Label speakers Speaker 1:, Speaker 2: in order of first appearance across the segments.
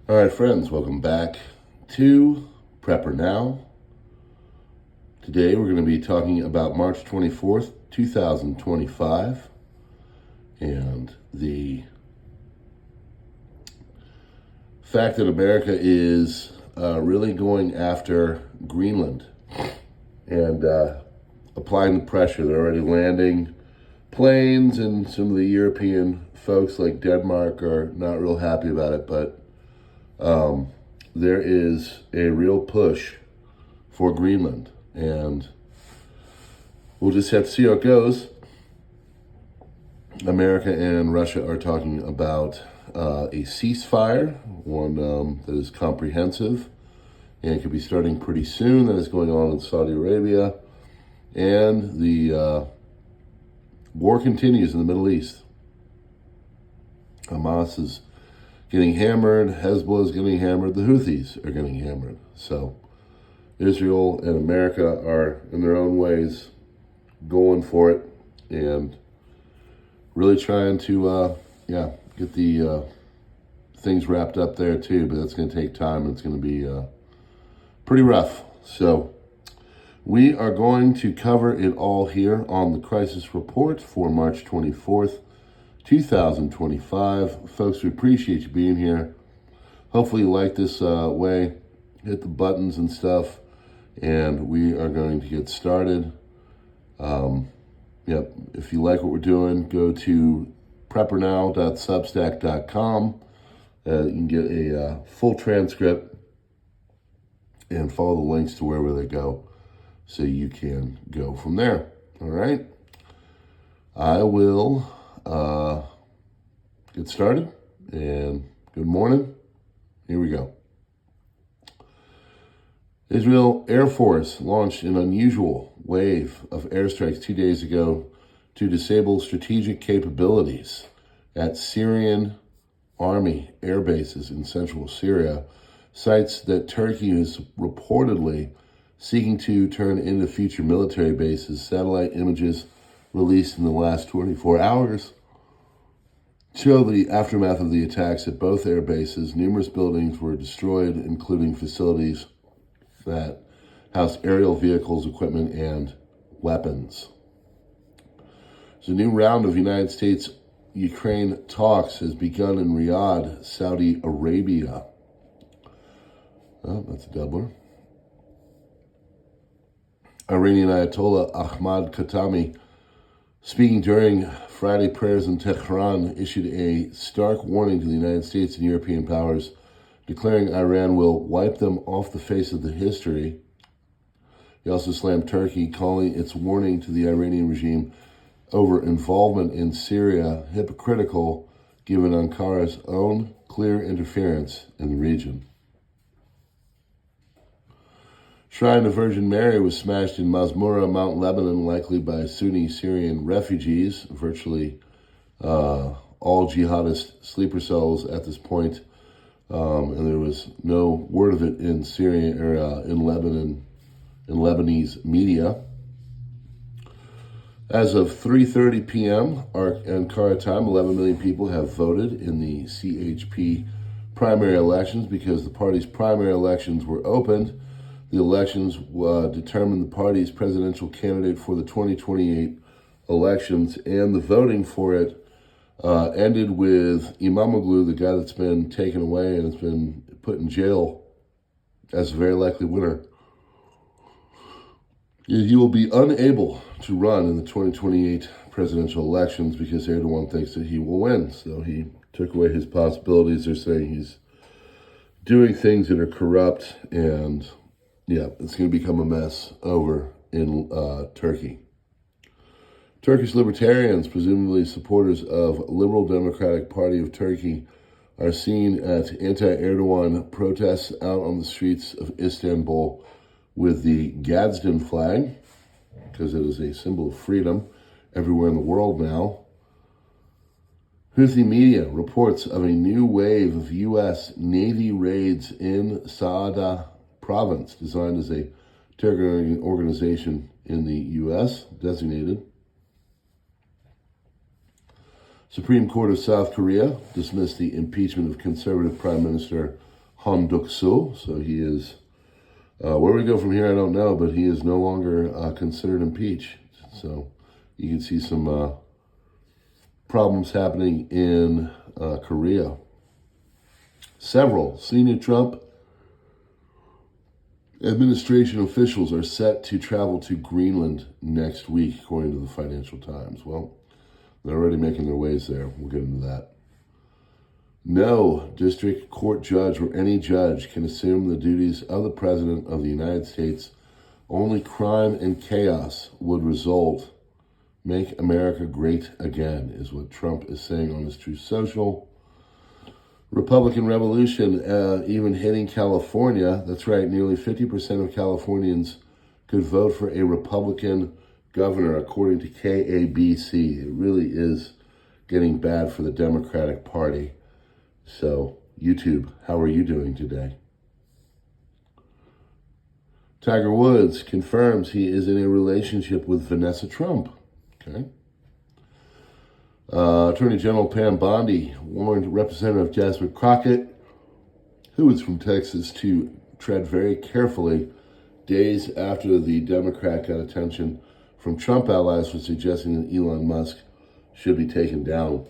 Speaker 1: All right, friends, welcome back to PrepperNow. Today we're going to be talking about March 24th, 2025, and the fact that America is really going after Greenland and applying the pressure. They're already landing planes, and some of the European folks like Denmark are not real happy about it, but there is a real push for Greenland, and we'll just have to see how it goes. America and Russia are talking about a ceasefire, one that is comprehensive, and it could be starting pretty soon. That is going on in Saudi Arabia, and the war continues in the Middle East. Hamas is getting hammered, Hezbollah is getting hammered, the Houthis are getting hammered. So Israel and America are, in their own ways, going for it and really trying to, get the things wrapped up there too, but that's going to take time and it's going to be pretty rough. So we are going to cover it all here on the Crisis Report for March 24th, 2025. Folks, we appreciate you being here. Hopefully you like this way. Hit the buttons and stuff, and we are going to get started. If you like what we're doing, go to preppernow.substack.com. You can get a full transcript and follow the links to wherever they go so you can go from there. All right? I will get started, and good morning. Here we go. Israel Air Force launched an unusual wave of airstrikes 2 days ago to disable strategic capabilities at Syrian army air bases in central Syria, sites that Turkey is reportedly seeking to turn into future military bases. Satellite images released in the last 24 hours show the aftermath of the attacks at both air bases. Numerous buildings were destroyed, including facilities that house aerial vehicles, equipment, and weapons. So a new round of United States-Ukraine talks has begun in Riyadh, Saudi Arabia. Oh, that's a doubler. Iranian Ayatollah Ahmad Khatami, speaking during Friday prayers in Tehran, issued a stark warning to the United States and European powers, declaring Iran will wipe them off the face of the history. He also slammed Turkey, calling its warning to the Iranian regime over involvement in Syria hypocritical, given Ankara's own clear interference in the region. Shrine of Virgin Mary was smashed in Mazmura, Mount Lebanon, likely by Sunni Syrian refugees. Virtually all jihadist sleeper cells at this point, and there was no word of it in Syria or in Lebanon, in Lebanese media. As of 3:30 p.m. Ankara time, 11 million people have voted in the CHP primary elections because the party's primary elections were opened. The elections determined the party's presidential candidate for the 2028 elections, and the voting for it ended with Imamoglu, the guy that's been taken away and has been put in jail, as a very likely winner. He will be unable to run in the 2028 presidential elections because Erdogan thinks that he will win. So he took away his possibilities. They're saying he's doing things that are corrupt, and it's going to become a mess over in Turkey. Turkish libertarians, presumably supporters of Liberal Democratic Party of Turkey, are seen at anti-Erdogan protests out on the streets of Istanbul with the Gadsden flag, because it is a symbol of freedom everywhere in the world now. Houthi media reports of a new wave of U.S. Navy raids in Saada province, designed as a terror organization in the U.S., designated. Supreme Court of South Korea dismissed the impeachment of conservative Prime Minister conducso. So he is, where we go from here, I don't know, but he is no longer considered impeached. So you can see some problems happening in Korea. Several senior Trump administration officials are set to travel to Greenland next week, according to the Financial Times. Well, they're already making their ways there. We'll get into that. No district court judge or any judge can assume the duties of the President of the United States. Only crime and chaos would result. Make America great again, is what Trump is saying on his Truth Social. Republican revolution even hitting California. That's right, nearly 50% of Californians could vote for a Republican governor, according to KABC. It really is getting bad for the Democratic Party. So, YouTube, how are you doing today? Tiger Woods confirms he is in a relationship with Vanessa Trump. Okay. Attorney General Pam Bondi warned Representative Jasmine Crockett, who is from Texas, to tread very carefully days after the Democrat got attention from Trump allies for suggesting that Elon Musk should be taken down.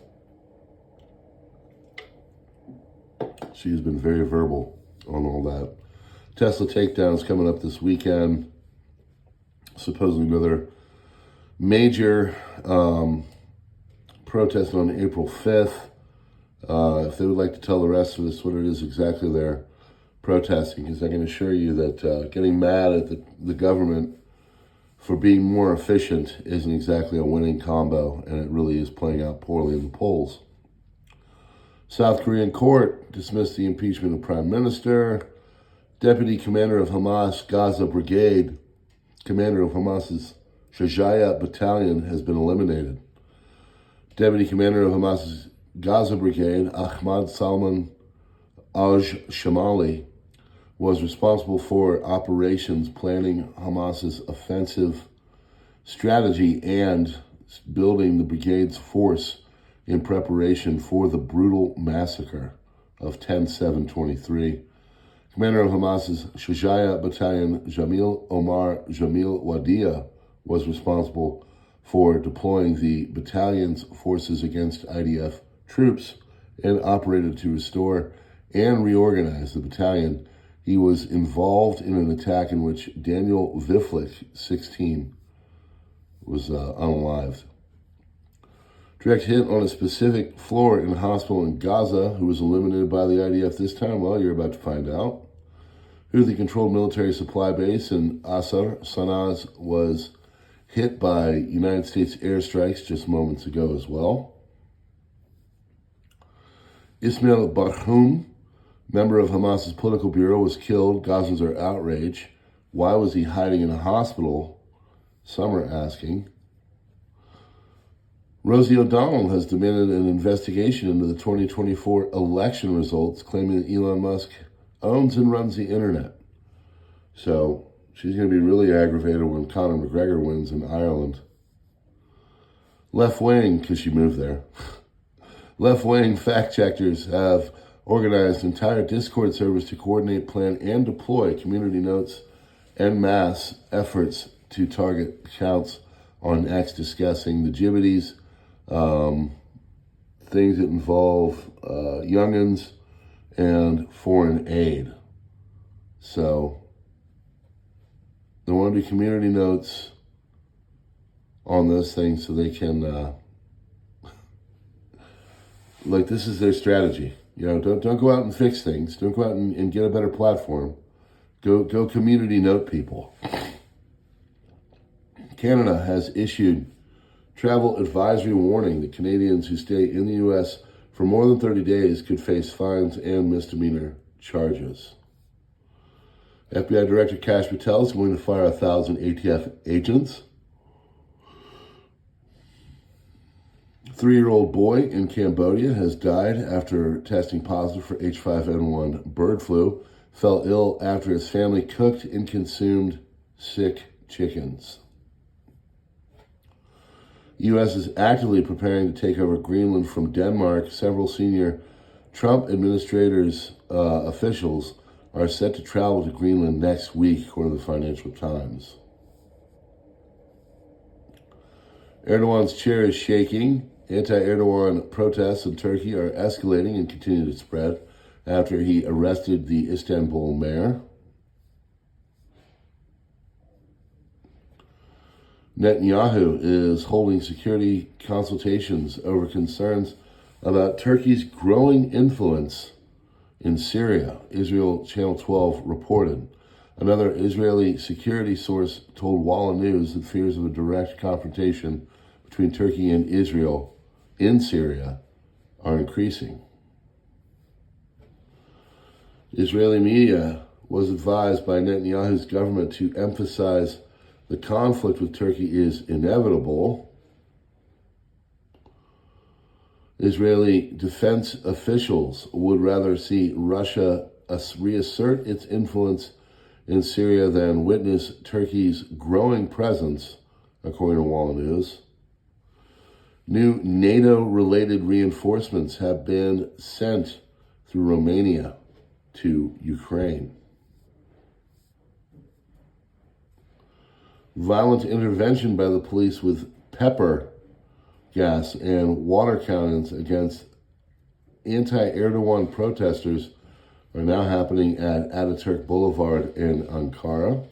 Speaker 1: She has been very verbal on all that. Tesla takedown is coming up this weekend. Supposedly another major protest on April 5th. If they would like to tell the rest of us what it is exactly they're protesting, because I can assure you that getting mad at the government for being more efficient isn't exactly a winning combo, and it really is playing out poorly in the polls. South Korean court dismissed the impeachment of Prime Minister. Deputy Commander of Hamas Gaza Brigade, Commander of Hamas's Shajaya Battalion, has been eliminated. Deputy Commander of Hamas's Gaza Brigade, Ahmad Salman Shamali, was responsible for operations planning Hamas's offensive strategy and building the brigade's force in preparation for the brutal massacre of 10/7/23. Commander of Hamas's Shajaya Battalion, Jamil Omar Jamil Wadia, was responsible for deploying the battalion's forces against IDF troops and operated to restore and reorganize the battalion. He was involved in an attack in which Daniel Viflik, 16, was unalived. Direct hit on a specific floor in a hospital in Gaza, who was eliminated by the IDF this time. Well, you're about to find out. Houthi-controlled military supply base in Asar, Sanaz, was hit by United States airstrikes just moments ago as well. Ismail Barhoum, member of Hamas's political bureau, was killed. Gazans are outraged. Why was he hiding in a hospital? Some are asking. Rosie O'Donnell has demanded an investigation into the 2024 election results, claiming that Elon Musk owns and runs the internet. So she's going to be really aggravated when Conor McGregor wins in Ireland. Left wing, because she moved there. Left wing fact checkers have organized entire Discord servers to coordinate, plan, and deploy community notes and mass efforts to target accounts on X discussing the gibbities, things that involve youngins and foreign aid. So they want to do community notes on those things so they can, like, this is their strategy. You know, don't go out and fix things. Don't go out and get a better platform. Go community note people. Canada has issued travel advisory warning that Canadians who stay in the U.S. for more than 30 days could face fines and misdemeanor charges. FBI Director Kash Patel is going to fire 1,000 ATF agents. 3-year-old boy in Cambodia has died after testing positive for H5N1 bird flu. Fell ill after his family cooked and consumed sick chickens. The U.S. is actively preparing to take over Greenland from Denmark. Several senior Trump administrator's officials are set to travel to Greenland next week, according to the Financial Times. Erdogan's chair is shaking. Anti-Erdogan protests in Turkey are escalating and continue to spread after he arrested the Istanbul mayor. Netanyahu is holding security consultations over concerns about Turkey's growing influence in Syria, Israel Channel 12 reported. Another Israeli security source told Walla News that fears of a direct confrontation between Turkey and Israel in Syria are increasing. Israeli media was advised by Netanyahu's government to emphasize the conflict with Turkey is inevitable. Israeli defense officials would rather see Russia reassert its influence in Syria than witness Turkey's growing presence, according to Walla News. New NATO-related reinforcements have been sent through Romania to Ukraine. Violent intervention by the police with pepper gas and water cannons against anti-Erdogan protesters are now happening at Ataturk Boulevard in Ankara.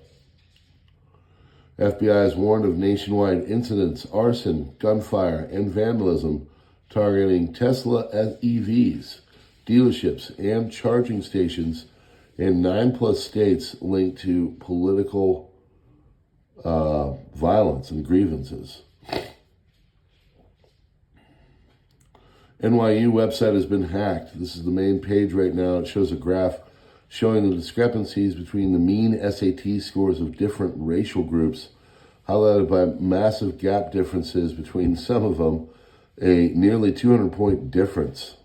Speaker 1: FBI has warned of nationwide incidents, arson, gunfire, and vandalism targeting Tesla EVs, dealerships, and charging stations in 9+ states linked to political violence and grievances. NYU website has been hacked. This is the main page right now. It shows a graph showing the discrepancies between the mean SAT scores of different racial groups, highlighted by massive gap differences between some of them, a nearly 200-point difference.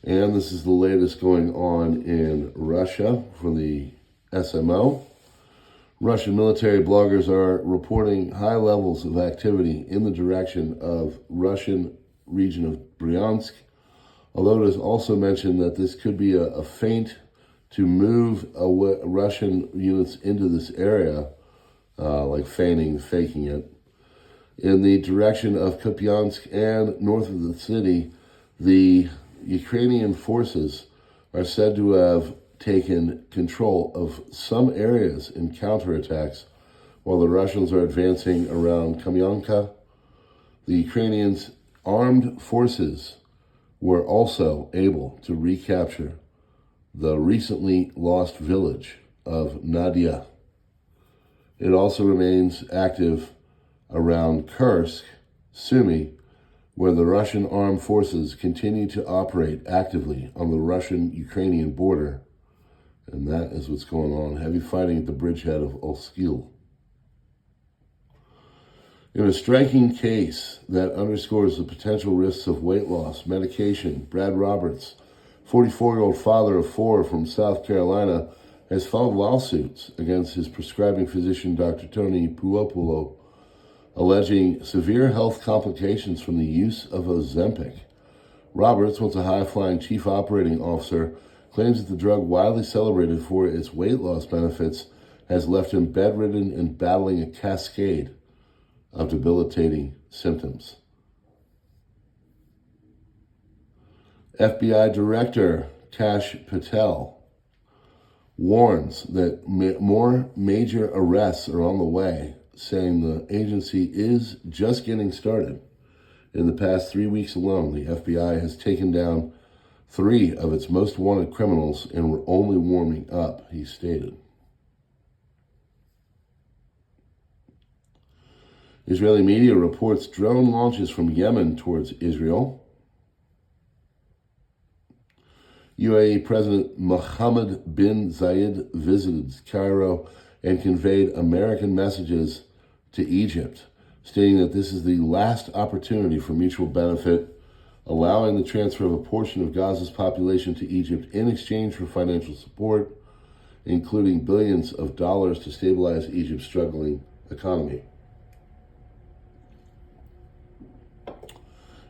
Speaker 1: And this is the latest going on in Russia for the SMO. Russian military bloggers are reporting high levels of activity in the direction of Russian region of Bryansk, although it is also mentioned that this could be a feint to move Russian units into this area, like faking it. In the direction of Kupiansk and north of the city, the Ukrainian forces are said to have taken control of some areas in counterattacks, while the Russians are advancing around Kamyanka. The Ukrainians' armed forces were also able to recapture the recently lost village of Nadia. It also remains active around Kursk, Sumy, where the Russian armed forces continue to operate actively on the Russian-Ukrainian border. And that is what's going on. Heavy fighting at the bridgehead of Oskil. In a striking case that underscores the potential risks of weight loss, medication, Brad Roberts, 44-year-old father of 4 from South Carolina, has filed lawsuits against his prescribing physician, Dr. Tony Puopolo, alleging severe health complications from the use of Ozempic. Roberts, once a high-flying chief operating officer, claims that the drug, widely celebrated for its weight loss benefits, has left him bedridden and battling a cascade of debilitating symptoms. FBI Director Kash Patel warns that more major arrests are on the way, saying the agency is just getting started. In the past 3 weeks alone, the FBI has taken down 3 of its most wanted criminals, and we're only warming up, he stated. Israeli media reports drone launches from Yemen towards Israel. UAE President Mohammed bin Zayed visited Cairo and conveyed American messages to Egypt, stating that this is the last opportunity for mutual benefit, allowing the transfer of a portion of Gaza's population to Egypt in exchange for financial support, including billions of dollars to stabilize Egypt's struggling economy.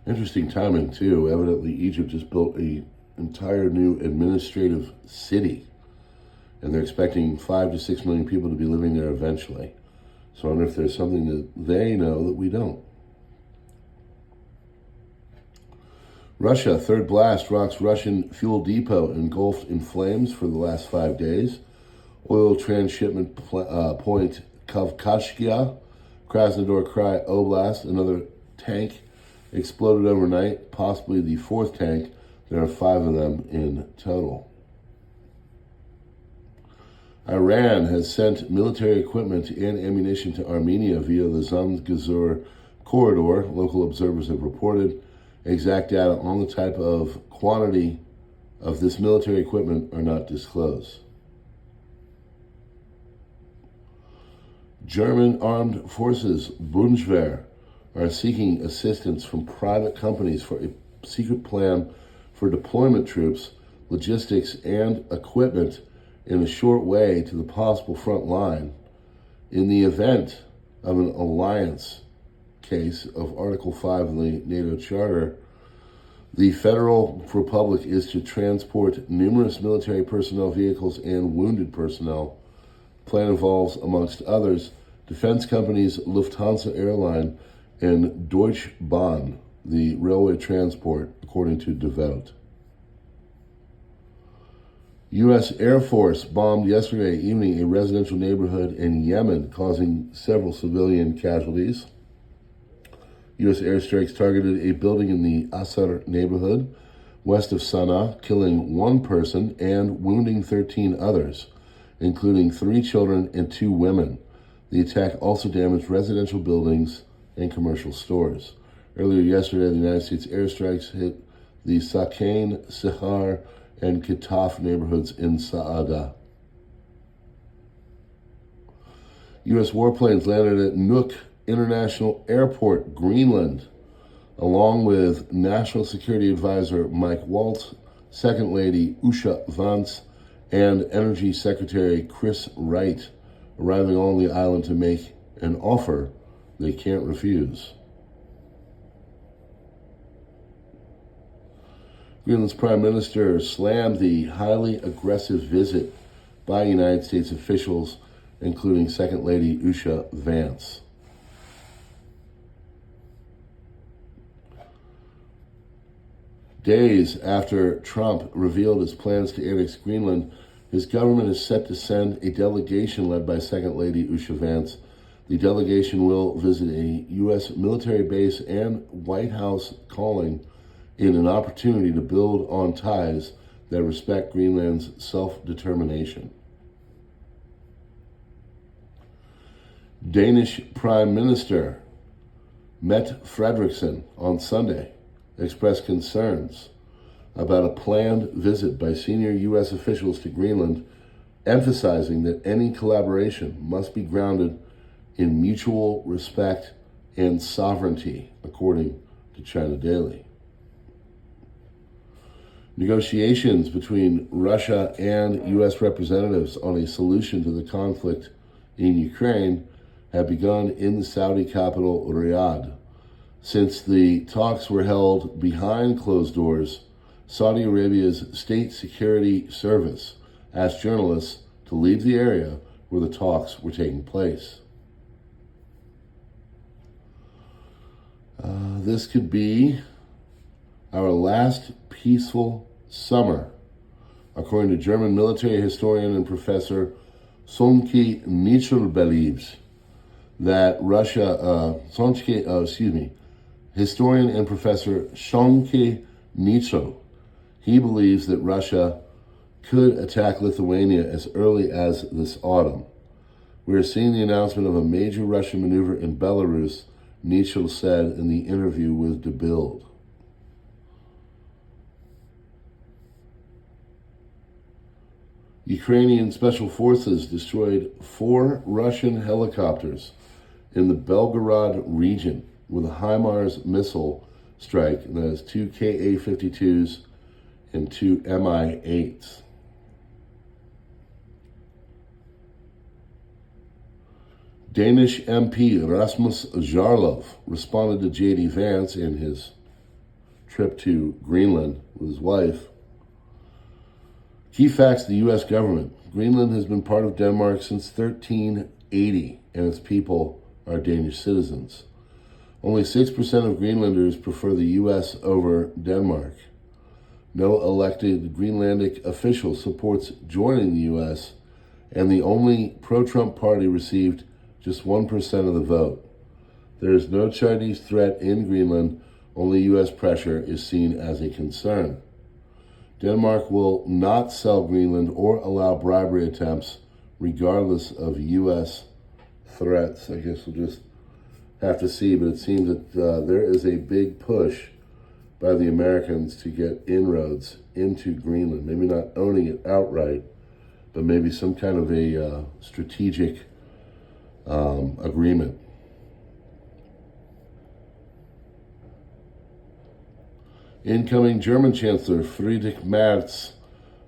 Speaker 1: Interesting timing, too. Evidently, Egypt just built an entire new administrative city, and they're expecting 5 to 6 million people to be living there eventually. So I wonder if there's something that they know that we don't. Russia, third blast rocks Russian fuel depot engulfed in flames for the last 5 days. Oil transshipment point Kavkazhia, Krasnodar Krai Oblast, another tank exploded overnight, possibly the fourth tank. There are 5 of them in total. Iran has sent military equipment and ammunition to Armenia via the Zangezur corridor, local observers have reported. Exact data on the type of quantity of this military equipment are not disclosed. German armed forces, Bundeswehr, are seeking assistance from private companies for a secret plan for deployment troops, logistics, and equipment in a short way to the possible front line in the event of an alliance case of Article 5 of the NATO Charter. The Federal Republic is to transport numerous military personnel vehicles and wounded personnel. The plan involves, amongst others, defense companies Lufthansa Airline and Deutsche Bahn, the railway transport, according to Devote. U.S. Air Force bombed yesterday evening a residential neighborhood in Yemen, causing several civilian casualties. U.S. airstrikes targeted a building in the Asar neighborhood west of Sana'a, killing 1 person and wounding 13 others, including 3 children and 2 women. The attack also damaged residential buildings and commercial stores. Earlier yesterday, the United States airstrikes hit the Sakain, Sihar, and Kitaf neighborhoods in Sa'ada. U.S. warplanes landed at Nuuk International Airport, Greenland, along with National Security Advisor Mike Waltz, Second Lady Usha Vance, and Energy Secretary Chris Wright, arriving on the island to make an offer they can't refuse. Greenland's Prime Minister slammed the highly aggressive visit by United States officials, including Second Lady Usha Vance. Days after Trump revealed his plans to annex Greenland, his government is set to send a delegation led by Second Lady Usha Vance. The delegation will visit a U.S. military base and White House calling in an opportunity to build on ties that respect Greenland's self-determination. Danish Prime Minister Mette Frederiksen on Sunday expressed concerns about a planned visit by senior U.S. officials to Greenland, emphasizing that any collaboration must be grounded in mutual respect and sovereignty, according to China Daily. Negotiations between Russia and U.S. representatives on a solution to the conflict in Ukraine have begun in the Saudi capital, Riyadh. Since the talks were held behind closed doors, Saudi Arabia's State Security Service asked journalists to leave the area where the talks were taking place. This could be our last peaceful summer, according to German military historian and professor Sonke Nietzsche believes that historian and professor Sonke Nietzsche, he believes that Russia could attack Lithuania as early as this autumn. We are seeing the announcement of a major Russian maneuver in Belarus, Nietzsche said in the interview with De Bild. Ukrainian special forces destroyed 4 Russian helicopters in the Belgorod region with a HIMARS missile strike, and that is 2 Ka-52s and 2 Mi-8s. Danish MP Rasmus Jarlov responded to J.D. Vance in his trip to Greenland with his wife. Key facts of the U.S. government. Greenland has been part of Denmark since 1380, and its people are Danish citizens. Only 6% of Greenlanders prefer the U.S. over Denmark. No elected Greenlandic official supports joining the U.S., and the only pro-Trump party received just 1% of the vote. There is no Chinese threat in Greenland. Only U.S. pressure is seen as a concern. Denmark will not sell Greenland or allow bribery attempts, regardless of U.S. threats. I guess we'll just have to see, but it seems that there is a big push by the Americans to get inroads into Greenland. Maybe not owning it outright, but maybe some kind of a strategic agreement. Incoming German Chancellor Friedrich Merz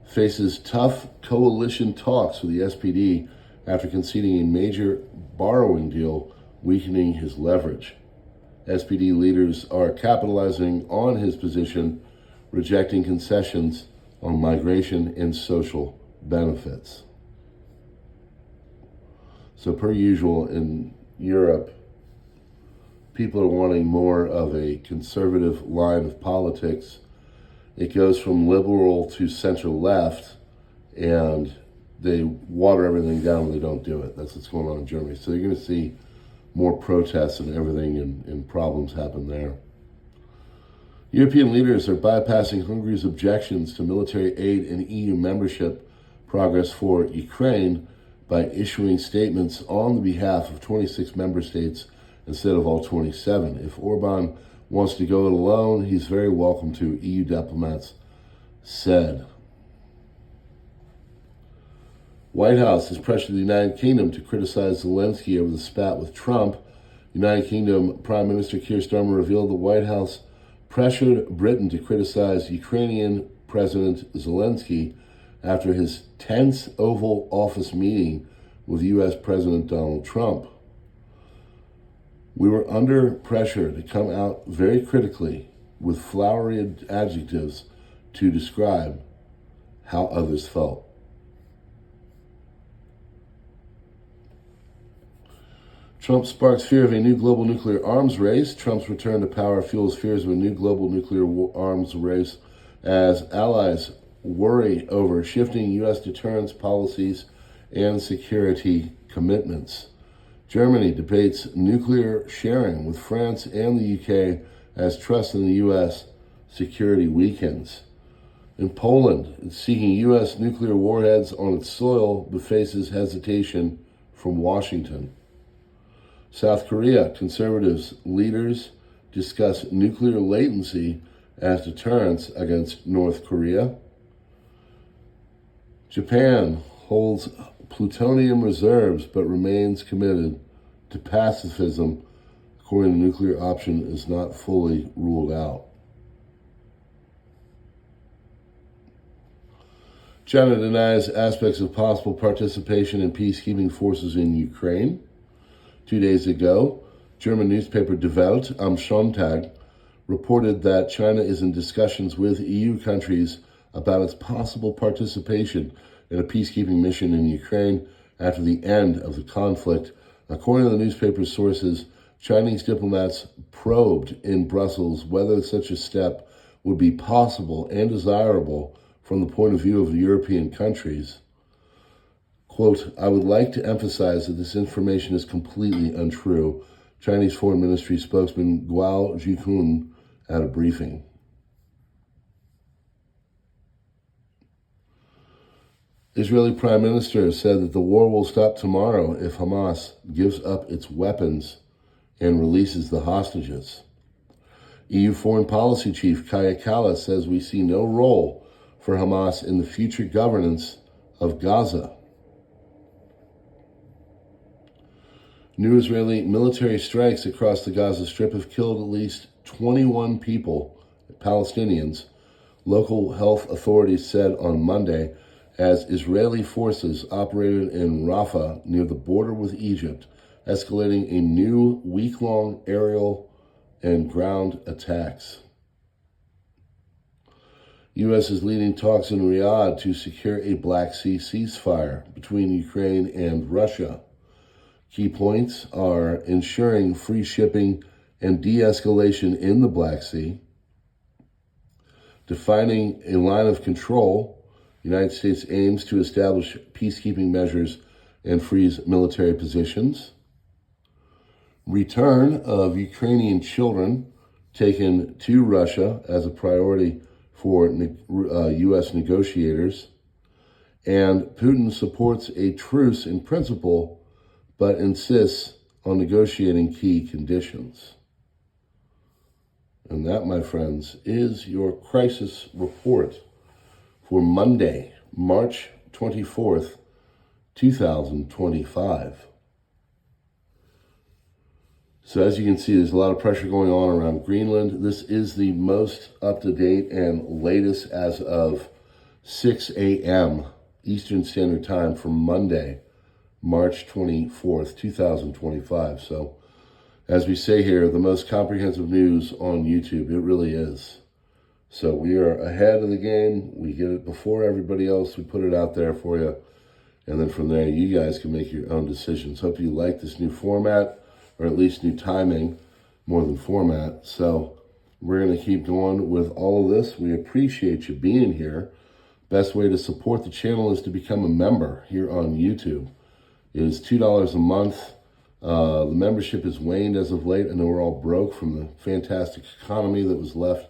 Speaker 1: faces tough coalition talks with the SPD after conceding a major borrowing deal, weakening his leverage. SPD leaders are capitalizing on his position, rejecting concessions on migration and social benefits. So per usual in Europe, people are wanting more of a conservative line of politics. It goes from liberal to center-left, and they water everything down when they don't do it. That's what's going on in Germany. So you're going to see more protests and everything and problems happen there. European leaders are bypassing Hungary's objections to military aid and EU membership progress for Ukraine by issuing statements on the behalf of 26 member states instead of all 27. If Orban wants to go it alone, he's very welcome to, EU diplomats said. White House has pressured the United Kingdom to criticize Zelensky over the spat with Trump. United Kingdom Prime Minister Keir Starmer revealed the White House pressured Britain to criticize Ukrainian President Zelensky after his tense Oval Office meeting with U.S. President Donald Trump. We were under pressure to come out very critically with flowery adjectives to describe how others felt. Trump sparks fear of a new global nuclear arms race. Trump's return to power fuels fears of a new global nuclear arms race as allies worry over shifting U.S. deterrence policies and security commitments. Germany debates nuclear sharing with France and the UK as trust in the U.S. security weakens. In Poland, it's seeking U.S. nuclear warheads on its soil but faces hesitation from Washington. South Korea, conservatives leaders discuss nuclear latency as deterrence against North Korea. Japan holds plutonium reserves but remains committed to pacifism, according to the nuclear option is not fully ruled out. China denies aspects of possible participation in peacekeeping forces in Ukraine. 2 days ago, German newspaper Die Welt am Sonntag reported that China is in discussions with EU countries about its possible participation in a peacekeeping mission in Ukraine after the end of the conflict. According to the newspaper's sources, Chinese diplomats probed in Brussels whether such a step would be possible and desirable from the point of view of the European countries. Quote, I would like to emphasize that this information is completely untrue, Chinese Foreign Ministry spokesman Guo Jikun at a briefing. Israeli Prime Minister said that the war will stop tomorrow if Hamas gives up its weapons and releases the hostages. EU Foreign Policy Chief Kaya Kallas says we see no role for Hamas in the future governance of Gaza. New Israeli military strikes across the Gaza Strip have killed at least 21 people, Palestinians, local health authorities said on Monday, as Israeli forces operated in Rafah near the border with Egypt, escalating a new week-long aerial and ground attacks. U.S. is leading talks in Riyadh to secure a Black Sea ceasefire between Ukraine and Russia. Key points are ensuring free shipping and de-escalation in the Black Sea, defining a line of control. The United States aims to establish peacekeeping measures and freeze military positions. Return of Ukrainian children taken to Russia as a priority for U.S. negotiators. And Putin supports a truce in principle, but insists on negotiating key conditions. And that, my friends, is your crisis report for Monday, March 24th, 2025. So as you can see, there's a lot of pressure going on around Greenland. This is the most up-to-date and latest as of 6 a.m. Eastern Standard Time for Monday, March 24th, 2025. So as we say here, the most comprehensive news on YouTube. It really is. So we are ahead of the game. We get it before everybody else. We put it out there for you. And then from there, you guys can make your own decisions. Hope you like this new format, or at least new timing, more than format. So we're going to keep going with all of this. We appreciate you being here. Best way to support the channel is to become a member here on YouTube. It is $2 a month. The membership has waned as of late. I know we're all broke from the fantastic economy that was left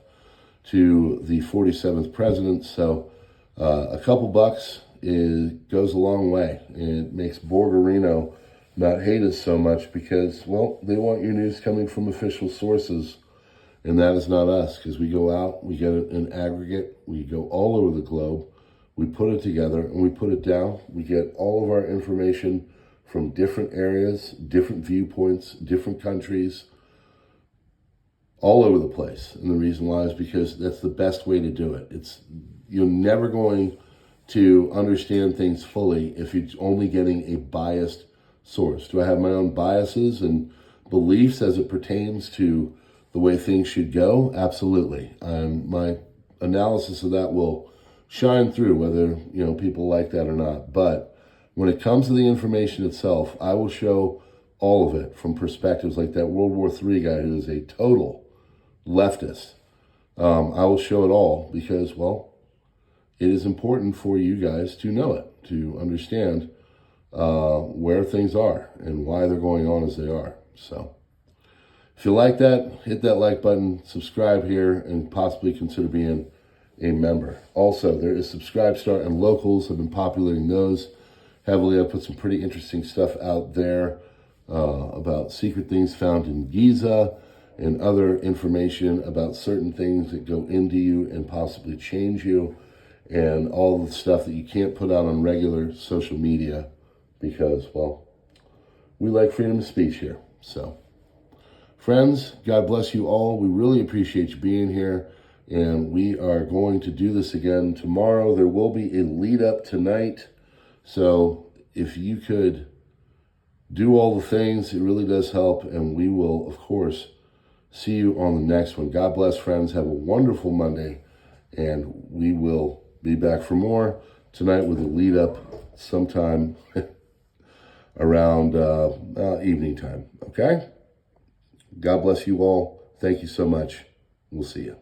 Speaker 1: to the 47th president. So a couple bucks goes a long way. And it makes Borgerino not hate us so much because, well, they want your news coming from official sources, and that is not us, because we go out, we get it in aggregate, we go all over the globe, we put it together, and we put it down. We get all of our information from different areas, different viewpoints, different countries, all over the place. And the reason why is because that's the best way to do it. You're never going to understand things fully if you're only getting a biased source. Do I have my own biases and beliefs as it pertains to the way things should go? Absolutely. My analysis of that will shine through whether people like that or not. But when it comes to the information itself, I will show all of it from perspectives like that World War III guy who is a total leftist. I will show it all because, well, it is important for you guys to know it, to understand where things are and why they're going on as they are. So if you like that, hit that like button, subscribe here, and possibly consider being a member. Also, there is Subscribestar and Locals. I've been populating those heavily. I've put some pretty interesting stuff out there about secret things found in Gaza and other information about certain things that go into you and possibly change you, and all the stuff that you can't put out on regular social media because, well, we like freedom of speech here. So, friends, God bless you all. We really appreciate you being here, and we are going to do this again tomorrow. There will be a lead up tonight, so if you could do all the things, it really does help, and we will, of course, see you on the next one. God bless, friends. Have a wonderful Monday, and we will be back for more tonight with a lead up sometime around evening time. Okay? God bless you all. Thank you so much. We'll see you.